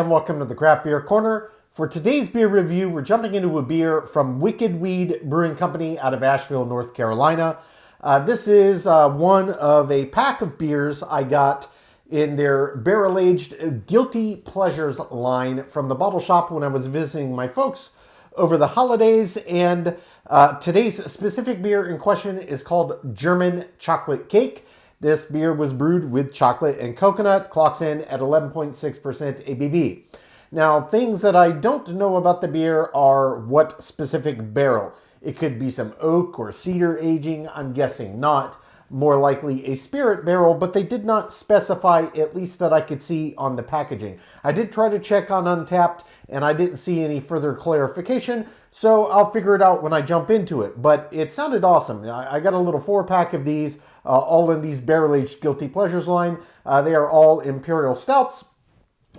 and welcome to the Craft Beer Corner. For today's beer review, we're jumping into a beer from Wicked Weed Brewing Company out of Asheville, North Carolina. This is one of a pack of beers I got in their barrel-aged Guilty Pleasures line from the bottle shop when I was visiting my folks over the holidays. And today's specific beer in question is called German Chocolate Cake. This beer was brewed with chocolate and coconut, clocks in at 11.6% ABV. Now, things that I don't know about the beer are what specific barrel. It could be some oak or cedar aging, I'm guessing not. More likely a spirit barrel, but they did not specify, at least that I could see on the packaging. I did try to check on Untappd, and I didn't see any further clarification, so I'll figure it out when I jump into it. But it sounded awesome. I got a little 4-pack of these, all in these barrel-aged Guilty Pleasures line. They are all Imperial Stouts,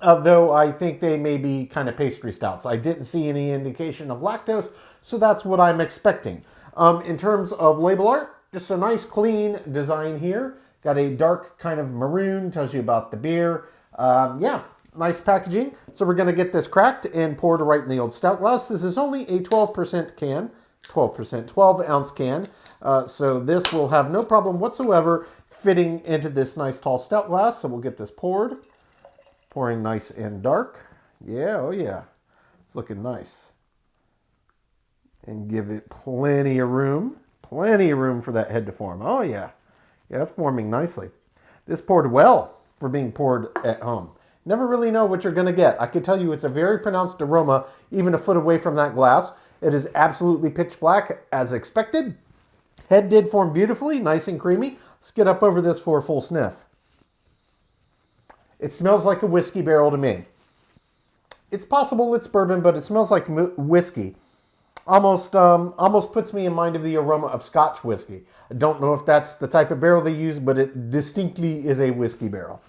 though I think they may be kind of pastry stouts. I didn't see any indication of lactose, so that's what I'm expecting. In terms of label art, just a nice clean design here. Got a dark kind of maroon, tells you about the beer. Yeah, nice packaging. So we're going to get this cracked and poured right in the old stout glass. This is only a 12% can, 12-ounce can. So this will have no problem whatsoever fitting into this nice tall stout glass. So we'll get this poured. Pouring nice and dark. Yeah, oh yeah. It's looking nice. And give it plenty of room. Plenty of room for that head to form. Oh yeah. Yeah, it's forming nicely. This poured well for being poured at home. Never really know what you're going to get. I can tell you it's a very pronounced aroma even a foot away from that glass. It is absolutely pitch black as expected. Head did form beautifully, nice and creamy. Let's get up over this for a full sniff. It smells like a whiskey barrel to me. It's possible it's bourbon, but it smells like whiskey. Almost puts me in mind of the aroma of Scotch whiskey. I don't know if that's the type of barrel they use, but it distinctly is a whiskey barrel.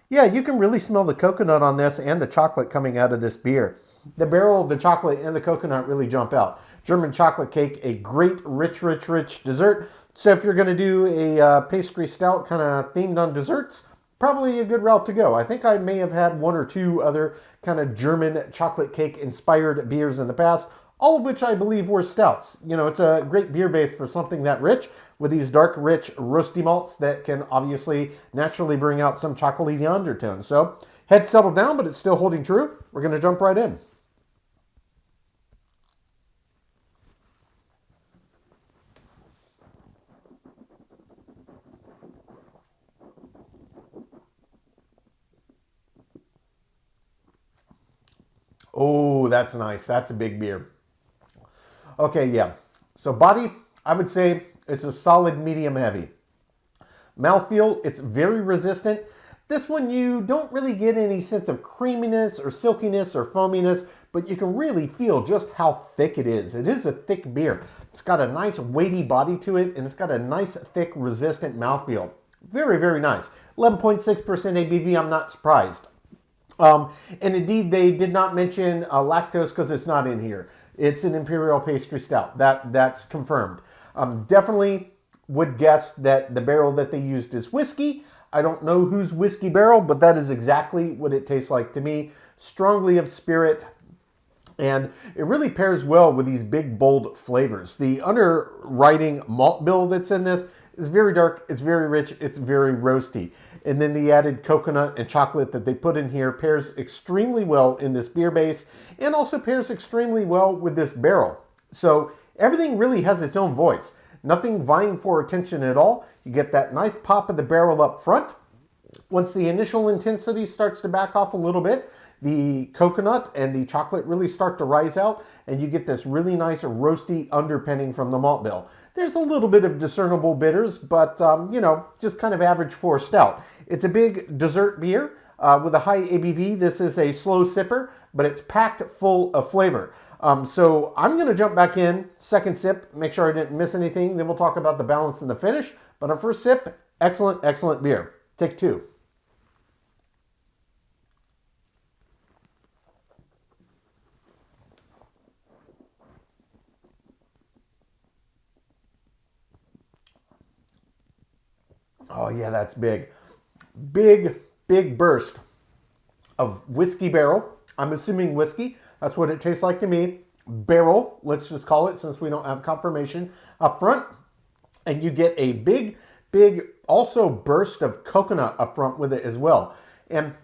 Yeah, you can really smell the coconut on this and the chocolate coming out of this beer. The barrel, the chocolate, and the coconut really jump out. German chocolate cake, a great rich dessert. So if you're going to do a pastry stout kind of themed on desserts, probably a good route to go. I think I may have had one or two other kind of German chocolate cake inspired beers in the past, all of which I believe were stouts. You know, it's a great beer base for something that rich with these dark, rich, roasty malts that can obviously naturally bring out some chocolatey undertones. So head settled down, but it's still holding true. We're going to jump right in. Oh, that's nice. That's a big beer. Okay, yeah. So body, I would say it's a solid medium heavy. Mouthfeel, it's very resistant. This one, you don't really get any sense of creaminess or silkiness or foaminess, but you can really feel just how thick it is. It is a thick beer. It's got a nice weighty body to it, and it's got a nice, thick, resistant mouthfeel. Very, very nice. 11.6% ABV, I'm not surprised. And indeed, they did not mention lactose because it's not in here. It's an Imperial Pastry Stout. That's confirmed. Definitely would guess that the barrel that they used is whiskey. I don't know whose whiskey barrel, but that is exactly what it tastes like to me. Strongly of spirit. And it really pairs well with these big, bold flavors. The underwriting malt bill that's in this is very dark, it's very rich, it's very roasty. And then the added coconut and chocolate that they put in here pairs extremely well in this beer base and also pairs extremely well with this barrel. So everything really has its own voice. Nothing vying for attention at all. You get that nice pop of the barrel up front. Once the initial intensity starts to back off a little bit, the coconut and the chocolate really start to rise out, and you get this really nice roasty underpinning from the malt bill. There's a little bit of discernible bitters, but, you know, just kind of average for a stout. It's a big dessert beer with a high ABV. This is a slow sipper, but it's packed full of flavor. So I'm going to jump back in, second sip, make sure I didn't miss anything. Then we'll talk about the balance and the finish. But our first sip, excellent, excellent beer. Take two. Oh yeah, that's big. Big burst of whiskey barrel. I'm assuming whiskey. That's what it tastes like to me. Barrel, let's just call it since we don't have confirmation up front. And you get a big, also burst of coconut up front with it as well. And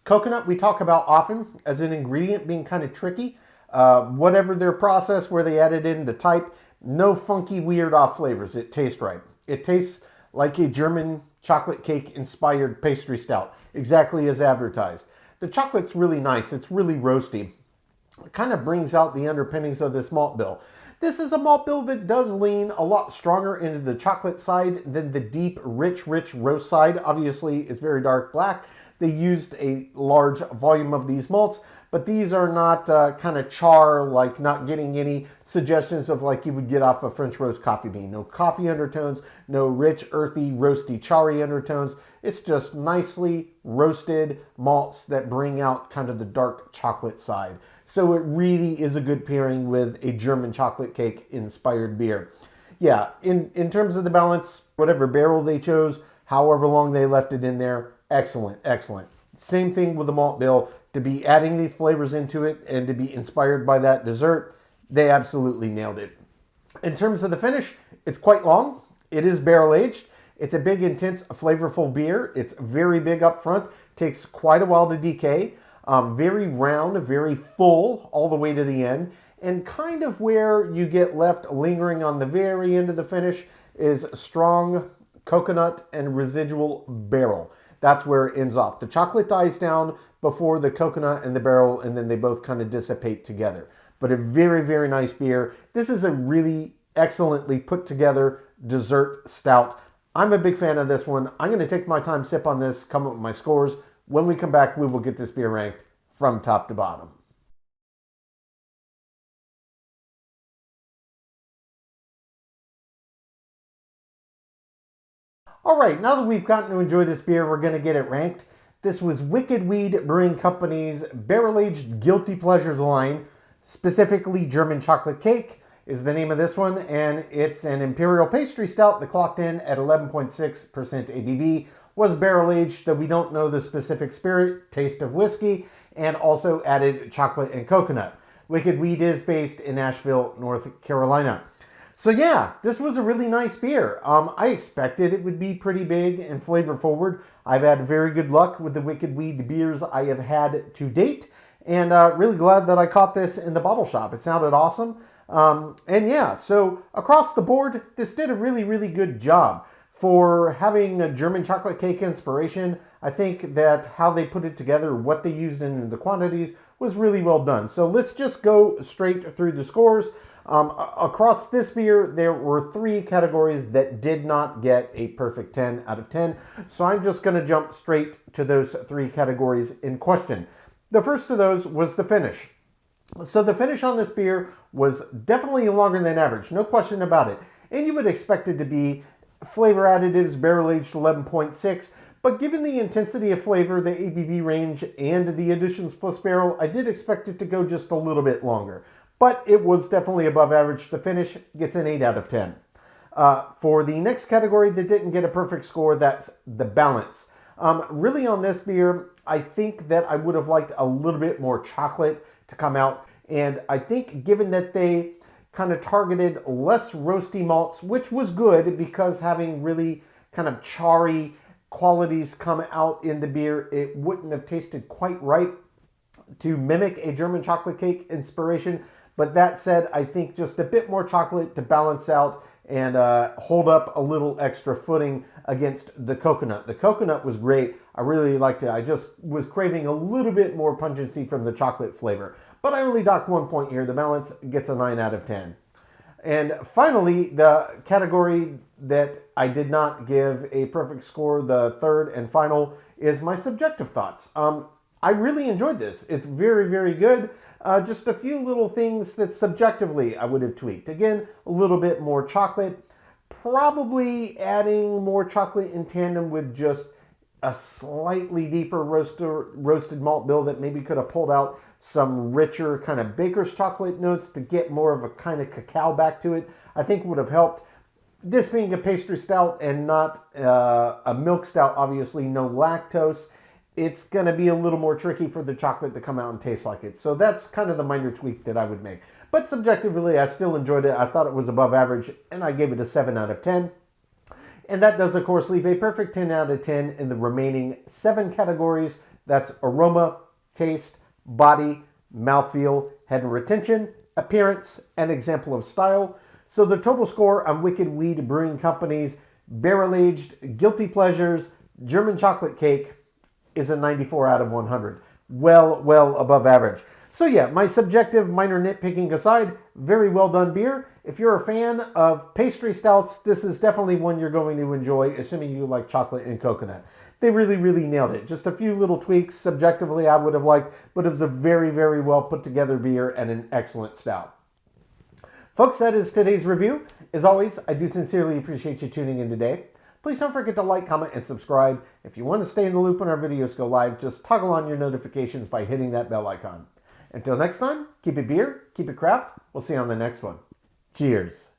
coconut we talk about often as an ingredient being kind of tricky. Whatever their process where they added in the type, no funky weird off flavors. It tastes right. It tastes like a German chocolate cake inspired pastry stout, exactly as advertised. The chocolate's really nice. It's really roasty. It kind of brings out the underpinnings of this malt bill. This is a malt bill that does lean a lot stronger into the chocolate side than the deep, rich roast side. Obviously, it's very dark black. They used a large volume of these malts, but these are not kind of char, like not getting any suggestions of like you would get off a French roast coffee bean. No coffee undertones, no rich, earthy, roasty, charry undertones. It's just nicely roasted malts that bring out kind of the dark chocolate side. So it really is a good pairing with a German chocolate cake inspired beer. Yeah, in terms of the balance, whatever barrel they chose, however long they left it in there, excellent, excellent. Same thing with the malt bill. To be adding these flavors into it and to be inspired by that dessert, they absolutely nailed it. In terms of the finish, it's quite long. It is barrel aged. It's a big, intense, flavorful beer. It's very big up front. Takes quite a while to decay. Very round, very full all the way to the end. And kind of where you get left lingering on the very end of the finish is strong coconut and residual barrel. That's where it ends off. The chocolate dies down before the coconut and the barrel, and then they both kind of dissipate together. But a very, very nice beer. This is a really excellently put together dessert stout. I'm a big fan of this one. I'm going to take my time, sip on this, come up with my scores. When we come back, we will get this beer ranked from top to bottom. All right, now that we've gotten to enjoy this beer, we're going to get it ranked. This was Wicked Weed Brewing Company's barrel-aged Guilty Pleasures line, specifically German Chocolate Cake is the name of this one, and it's an Imperial Pastry Stout that clocked in at 11.6% ABV, was barrel-aged, though we don't know the specific spirit, taste of whiskey, and also added chocolate and coconut. Wicked Weed is based in Asheville, North Carolina. So yeah, this was a really nice beer. I expected it would be pretty big and flavor forward. I've had very good luck with the Wicked Weed beers I have had to date, and really glad that I caught this in the bottle shop. It sounded awesome. And yeah, so across the board, this did a really, really good job. For having a German chocolate cake inspiration, I think that how they put it together, what they used in the quantities, was really well done. So let's just go straight through the scores. Across this beer, there were 3 categories that did not get a perfect 10 out of 10. So I'm just going to jump straight to those 3 categories in question. The first of those was the finish. So the finish on this beer was definitely longer than average, no question about it. And you would expect it to be flavor additives, barrel-aged 11.6, but given the intensity of flavor, the ABV range, and the additions plus barrel, I did expect it to go just a little bit longer. But it was definitely above average. The finish gets an 8 out of 10. For the next category that didn't get a perfect score, that's the balance. Really on this beer, I think that I would have liked a little bit more chocolate to come out. And I think given that they kind of targeted less roasty malts, which was good because having really kind of charry qualities come out in the beer, it wouldn't have tasted quite right to mimic a German chocolate cake inspiration. But that said, I think just a bit more chocolate to balance out and hold up a little extra footing against the coconut. The coconut was great. I really liked it. I just was craving a little bit more pungency from the chocolate flavor. But I only docked 1 point here. The balance gets a 9 out of 10. And finally, the category that I did not give a perfect score, the third and final, is my subjective thoughts. I really enjoyed this. It's very, very good. Just a few little things that subjectively I would have tweaked. Again, a little bit more chocolate. Probably adding more chocolate in tandem with just a slightly deeper roasted malt bill that maybe could have pulled out some richer kind of baker's chocolate notes to get more of a kind of cacao back to it, I think would have helped. This being a pastry stout and not a milk stout, obviously no lactose, it's going to be a little more tricky for the chocolate to come out and taste like it. So that's kind of the minor tweak that I would make. But subjectively, I still enjoyed it. I thought it was above average, and I gave it a 7 out of 10. And that does, of course, leave a perfect 10 out of 10 in the remaining 7 categories. That's aroma, taste, body, mouthfeel, head and retention, appearance, and example of style. So the total score on Wicked Weed Brewing Company's barrel-aged Guilty Pleasures German chocolate cake is a 94 out of 100. Well above average. So yeah, my subjective minor nitpicking aside, very well done beer. If you're a fan of pastry stouts, this is definitely one you're going to enjoy, assuming you like chocolate and coconut. They really nailed it. Just a few little tweaks subjectively I would have liked, but it was a very well put together beer and an excellent stout. Folks, that is today's review. As always, I do sincerely appreciate you tuning in today. Please don't forget to like, comment, and subscribe. If you want to stay in the loop when our videos go live, just toggle on your notifications by hitting that bell icon. Until next time, keep it beer, keep it craft. We'll see you on the next one. Cheers.